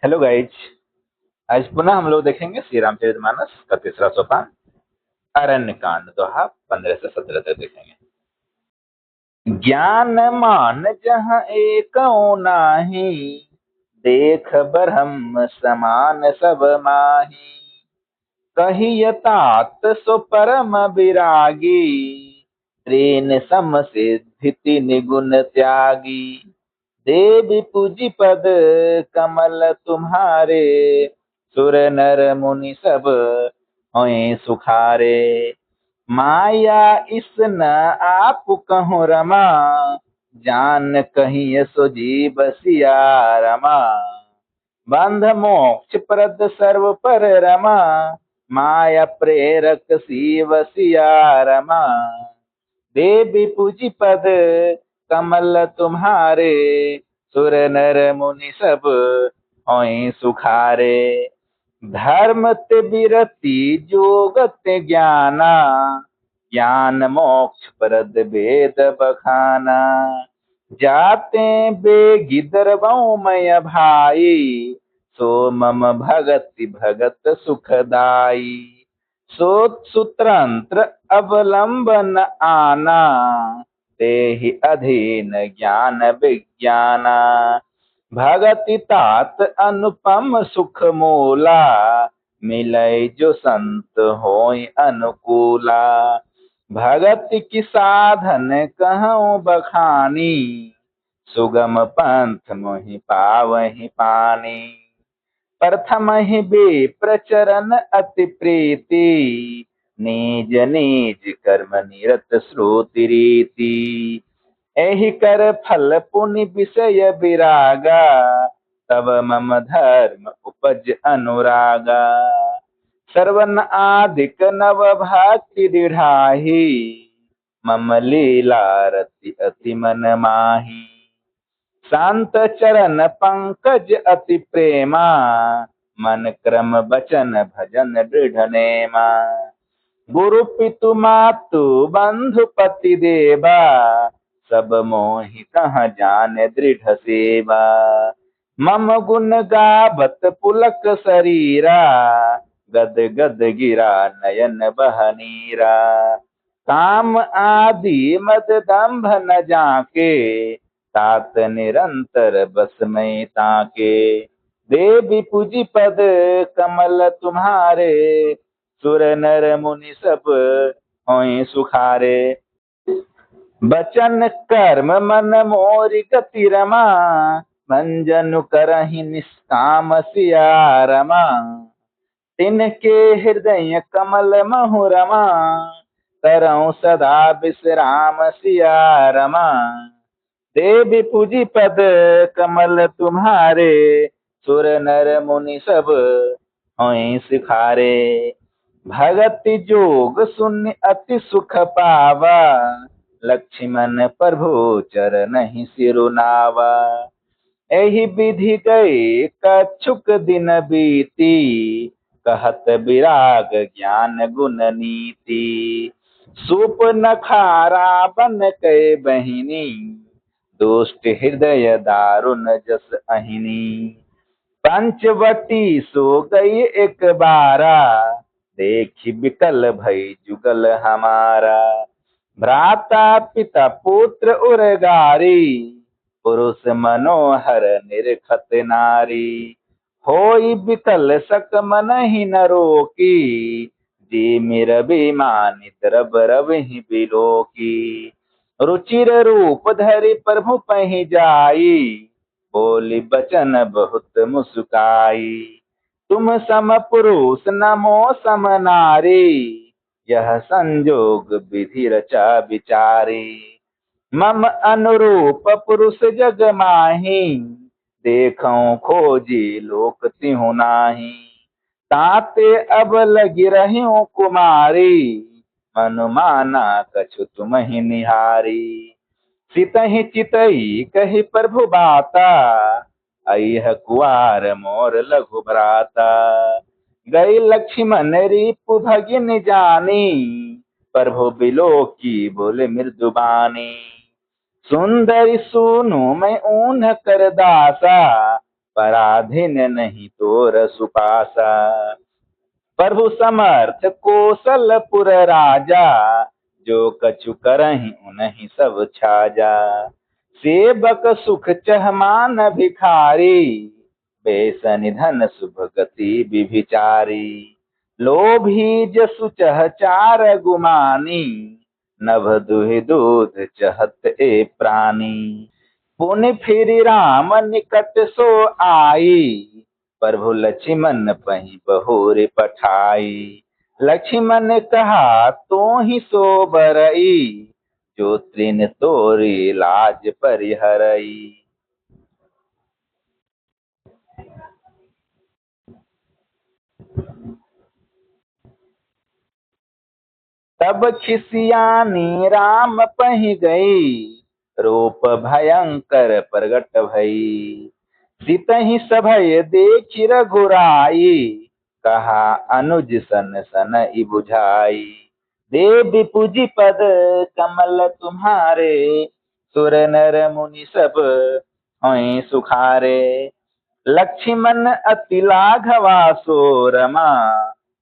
Hello guys. आज पुनः हम लोग देखेंगे श्री रामचरितमानस का तीसरा सोपान अरण्य कांड दोहा 15 से 17 तक देखेंगे। ज्ञान मान जहाँ एकौ नाही, देख ब्रह्म समान सब माही। कहिय तात सो परम विरागी, ट्रेन सम सिद्धि निगुण त्यागी। देवी पूजी पद कमल तुम्हारे, सुर नर मुनि सब होए सुखारे। माया इस न आप कहूँ रमा, जान कहीं सो जीव सिया रमा। बंध मोक्ष प्रद सर्व पर रमा, माया प्रेरक शिव सिया रमा। देवी पूजी पद कमल तुम्हारे, सुर नर मुनि सब होए सुखारे। धर्म ते बिरति जोग ते ज्ञाना, ज्ञान मोक्ष प्रद वेद बखाना। जाते बेगिदर मय भाई, सो मम भगति भगत सुखदाई। सो सुतंत्र अवलंबन आना, ते ही अधीन ज्ञान विज्ञाना। भगति तात अनुपम सुख मूला, मिलय जो संत होय अनुकूला। भगति की साधन कहूँ बखानी, सुगम पंथ मोहि पावहि पानी। प्रथम ही बे प्रचरण अति प्रीति, निज निज कर्म निरत श्रुति रीति। एहि कर फल पुनि विषय विरागा, तब मम धर्म उपज अनुरागा। श्रवण आदिक नव भक्ति दृढ़ाही, मम लीला रति अति मन माही। शांत चरण पंकज अति प्रेमा, मन क्रम बचन भजन दृढ़ नेमा। गुरु पितु मातु बंधु पति देवा, सब मोहि कहाँ जाने दृढ़ सेवा। मम गुण गावत पुलक शरीरा, गद गद गिरा नयन बह नीरा। काम आदि मद दंभ न जाके, तात निरंतर बस में ताके। देवी पूजी पद कमल तुम्हारे, सुर नर मुनि सब होए सुखारे। बचन कर्म मन मोरि गति रमा, मंजनु करहि निष्काम सिया रमा। तिनके हृदय कमल महु रमा, करऊं सदा विश्राम सिया रमा। देवी पूजी पद कमल तुम्हारे, सुर नर मुनि सब होए सिखारे। भगति जोग सुनि अति सुख पावा, लक्ष्मण प्रभु चरणहि सिरुनावा। एहि विधि गए कछुक दिन बीती, कहत विराग ज्ञान गुण नीति। सूप नखारा बन कै बहिनी, दुष्ट हृदय दारुण जस अहिनी। पंचवटी सो गई एक बारा, देखी बिकल भई जुगल हमारा। भ्राता पिता पुत्र उरगारी, पुरुष मनोहर निरखत नारी। होई बिकल सक मन ही न रोकी, जी मेर बेमानी द्रव रवहि बिलोकी। रुचिर रूप धरि प्रभु पहि जाई, बोली बचन बहुत मुस्काई। तुम सम पुरुष नमो सम नारी, यह संजोग विधि रचा विचारी। मम अनुरूप पुरुष जग माही, देखऊं खोजी लोक तिहु नाही। ताते अब लगी रहियो कुमारी, मनु माना कछु तुम ही निहारी। सितहि चितई कही प्रभु बाता, अइह कुआर मोर लघु भ्राता। गई लक्ष्मण रिपु भगिन जानी, प्रभु बिलो की बोले मृदुबानी। सुंदरी सुनु मैं ऊन कर दासा, पराधीन नहीं तोर सुपासा। प्रभु समर्थ कौशलपुर राजा, जो कछु करहि उनहि सब छाजा। सेवक सुख चहमान भिखारी, बेसन धन शुभ गति विभिचारी। लोभी जसु चह चार गुमानी, नभ दुहि दूध चहत ए प्राणी। पुनि फिर राम निकट सो आई, प्रभु लक्ष्मण पहि बहुर पठाई। लक्ष्मण कहा तो ही सो बरई, जो तृण तोरी लाज परिहरई। तब खिसियानी राम पहि गई, रूप भयंकर प्रगट भई। सितहि सभय देखि रघुराई, कहा अनुज सन सन इ बुझाई। देव पूजि पद कमल तुम्हारे, सुर नर मुनि सब होय सुखारे। लक्ष्मण अति लाघवा सो रमा,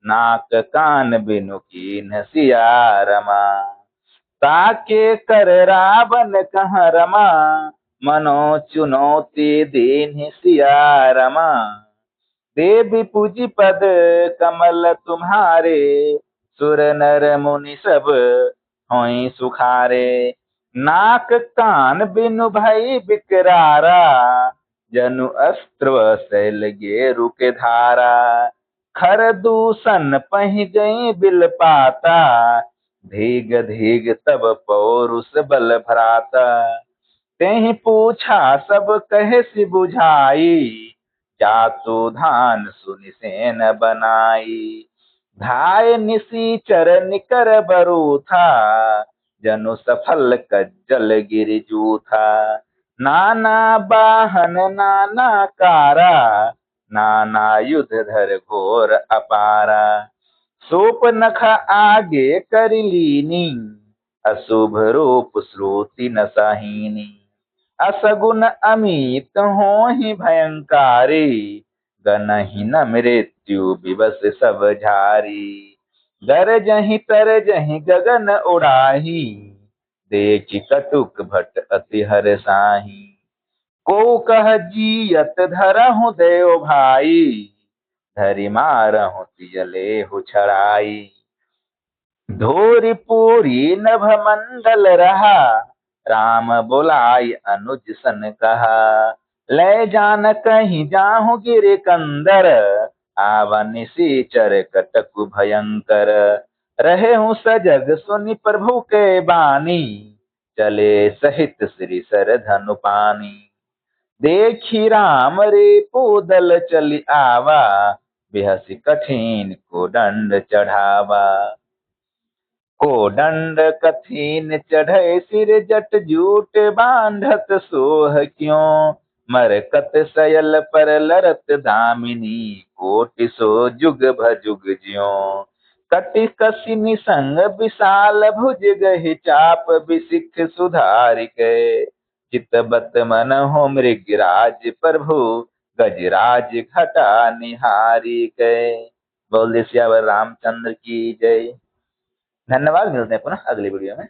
नाक कान बिनु कीन्ह सिया रमा। ताके कर रावण कह रमा, मनो चुनौती दीन्ह सिया रमा। देवी पूजी पद कमल तुम्हारे, सुर नर मुनि सब होय सुखारे। नाक कान बिनु भई बिकरारा, जनु अस्त्र शैल गेरु के धारा। खर दूषण पहि गई बिल पाता, धीग धीग तब पौरुष बल भ्राता। तेहि पूछा सब कहे सि बुझाई, जातु धान सुनि सेन बनाई। धाय निसीचर निकर बरूथा, जनु सफल कज्जल गिरि जूथा। नाना बाहन नाना कारा, नाना युध धर घोर अपारा। सोप नख आगे कर लीनी, अशुभ रूप श्रुति न सहीनी। असगुन अमित होहि भयंकारी, गनहि न मृत्यु विवश सब झारी। गरजहि तरजहि गगन उड़ाही, देखि कटुक भट अति हरसाही। को कह जियत धरहु देव भाई, धरि मारहु तियलेहु छड़ाई। धोरि पूरी नभ मंडल रहा, राम बोलाई अनुज सन कहा। ले जान कहीं जाहु गिर कंदर, आवन निसीचर कटकु भयंकर। रहे हूँ सजग सुनि प्रभु के बानी, चले सहित श्री सर धनु पानी। देखी राम रे पोदल चली आवा, बिहसी कठिन को दंड चढ़ावा। को दंड कठिन चढ़े सिर जट जूट, बांधत सोह क्यों मरकत सयल पर लरत दामिनी। कोटि सो जुग भजुग ज्यों, कटि कसी निसंग विशाल भुज गहि चाप। बिसिख सुधारि के चितबत मन हो मृगराज, प्रभु गजराज घटा निहारी के। बोल सियावर रामचंद्र की जय। धन्यवाद, मिलते हैं पुनः अगली वीडियो में।